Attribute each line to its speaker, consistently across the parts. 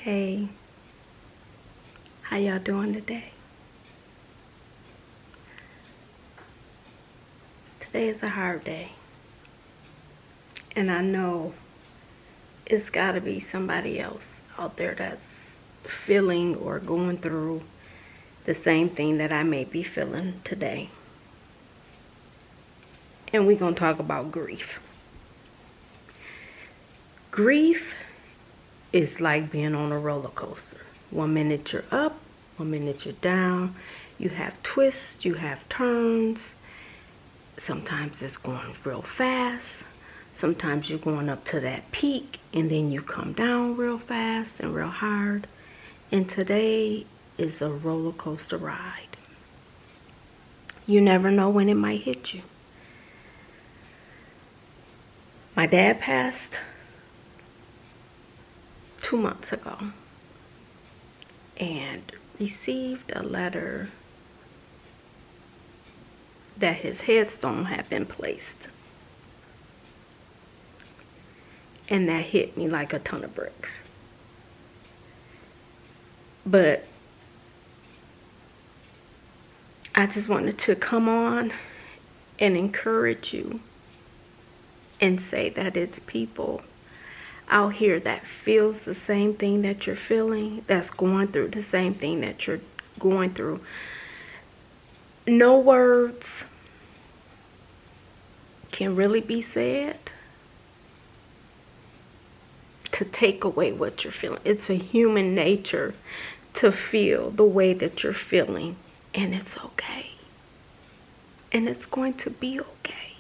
Speaker 1: Hey, how y'all doing today? Today is a hard day, and I know it's gotta be somebody else out there that's feeling or going through the same thing that I may be feeling today. And we're gonna talk about grief. Grief is like being on a roller coaster. 1 minute you're up, 1 minute you're down. You have twists, you have turns. Sometimes it's going real fast. Sometimes you're going up to that peak and then you come down real fast and real hard. And today is a roller coaster ride. You never know when it might hit you. My dad passed 2 months ago and received a letter that his headstone had been placed. And that hit me like a ton of bricks. But I just wanted to come on and encourage you and say that it's people out here that feels the same thing that you're feeling, that's going through the same thing that you're going through. No words can really be said to take away what you're feeling. It's a human nature to feel the way that you're feeling, and it's okay. And it's going to be okay.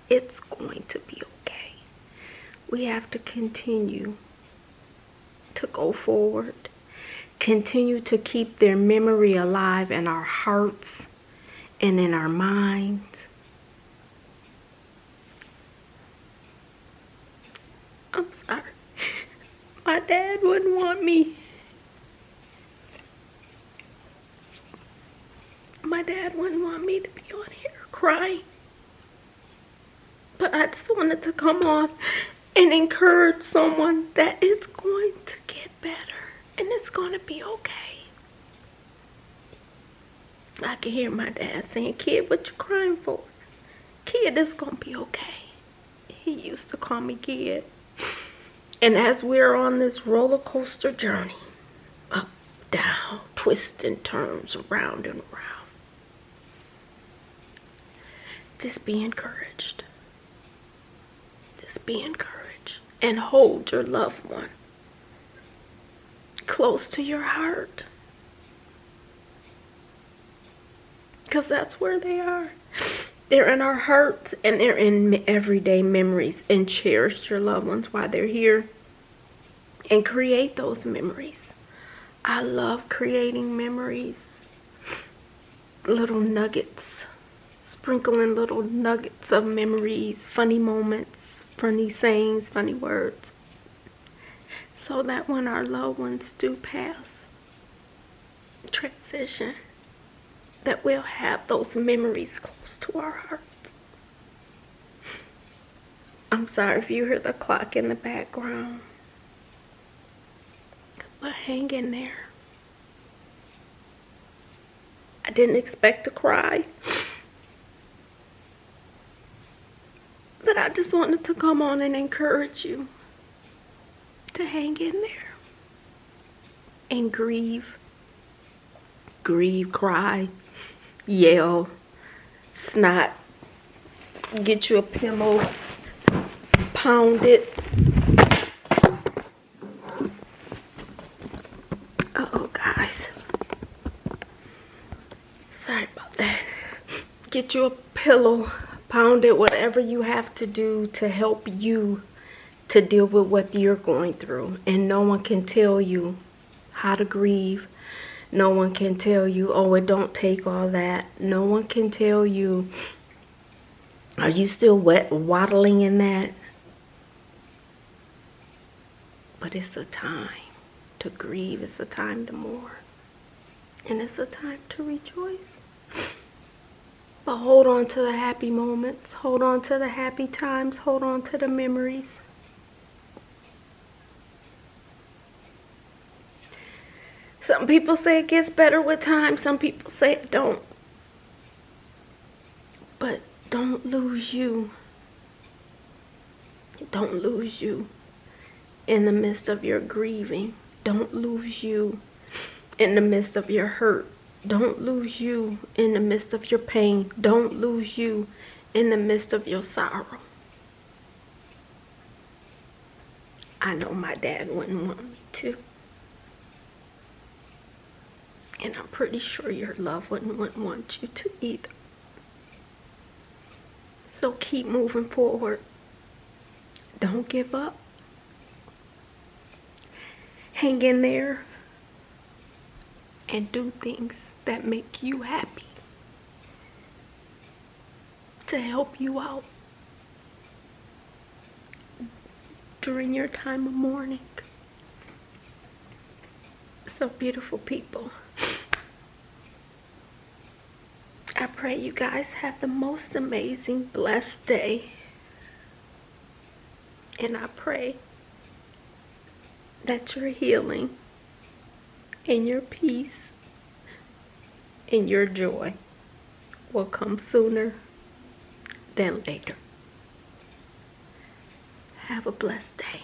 Speaker 1: It's going to be okay. We have to continue to go forward. Continue to keep their memory alive in our hearts and in our minds. I'm sorry. My dad wouldn't want me. My dad wouldn't want me to be on here crying. But I just wanted to come on and encourage someone that it's going to get better. And it's going to be okay. I can hear my dad saying, "Kid, what you crying for? Kid, it's going to be okay." He used to call me kid. And as we're on this roller coaster journey, up, down, twists and turns, around and around, just be encouraged. Just be encouraged. And hold your loved one close to your heart, because that's where they are. They're in our hearts and they're in everyday memories. And cherish your loved ones while they're here and create those memories. I love creating memories, little nuggets, sprinkling little nuggets of memories, funny moments, funny sayings, funny words, so that when our loved ones do pass, transition, that we'll have those memories close to our hearts. I'm sorry if you hear the clock in the background, but hang in there. I didn't expect to cry, but I just wanted to come on and encourage you to hang in there and grieve. Grieve, cry, yell, snot, get you a pillow, pound it. Uh-oh, guys. Sorry about that. Get you a pillow, pound it, whatever you have to do to help you to deal with what you're going through. And no one can tell you how to grieve. No one can tell you, "Oh, it don't take all that." No one can tell you, "Are you still waddling in that?" But it's a time to grieve. It's a time to mourn. And it's a time to rejoice. But hold on to the happy moments. Hold on to the happy times. Hold on to the memories. Some people say it gets better with time. Some people say it don't. But don't lose you. Don't lose you in the midst of your grieving. Don't lose you in the midst of your hurt. Don't lose you in the midst of your pain. Don't lose you in the midst of your sorrow. I know my dad wouldn't want me to. And I'm pretty sure your loved one wouldn't want you to either. So keep moving forward. Don't give up. Hang in there and do things that make you happy to help you out during your time of mourning. So beautiful people, I pray you guys have the most amazing, blessed day. And I pray that your healing and your peace and your joy will come sooner than later. Have a blessed day.